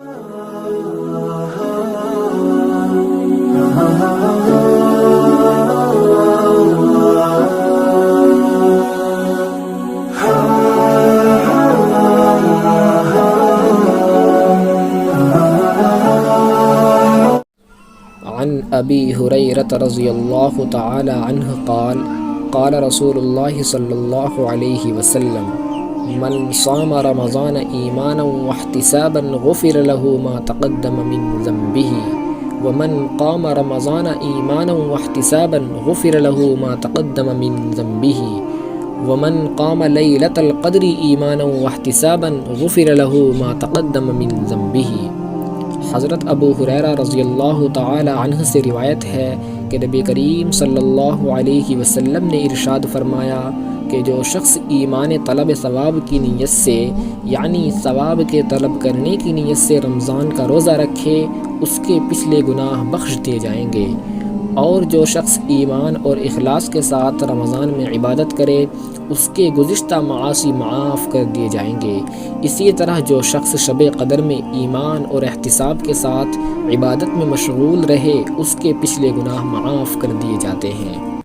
عن ابی ہریرہ رضی اللہ تعالی عنہ قال قال رسول اللہ صلی اللہ علیہ وسلم من صام رمضان ایمانا واحتسابا غفر له ما تقدم من ذنبه ومن قام رمضان ایمانا واحتسابا غفر له ما تقدم من ذنبه ومن قام لیلۃ القدر ایمانا واحتسابا غفر له ما تقدم من ذنبه۔ حضرت ابو ہریرہ رضی اللہ تعالی عنہ سے روایت ہے کہ نبی کریم صلی اللہ علیہ وسلم نے ارشاد فرمایا کہ جو شخص ایمان طلب ثواب کی نیت سے یعنی ثواب کے طلب کرنے کی نیت سے رمضان کا روزہ رکھے اس کے پچھلے گناہ بخش دیے جائیں گے، اور جو شخص ایمان اور اخلاص کے ساتھ رمضان میں عبادت کرے اس کے گزشتہ معاصی معاف کر دیے جائیں گے۔ اسی طرح جو شخص شب قدر میں ایمان اور احتساب کے ساتھ عبادت میں مشغول رہے اس کے پچھلے گناہ معاف کر دیے جاتے ہیں۔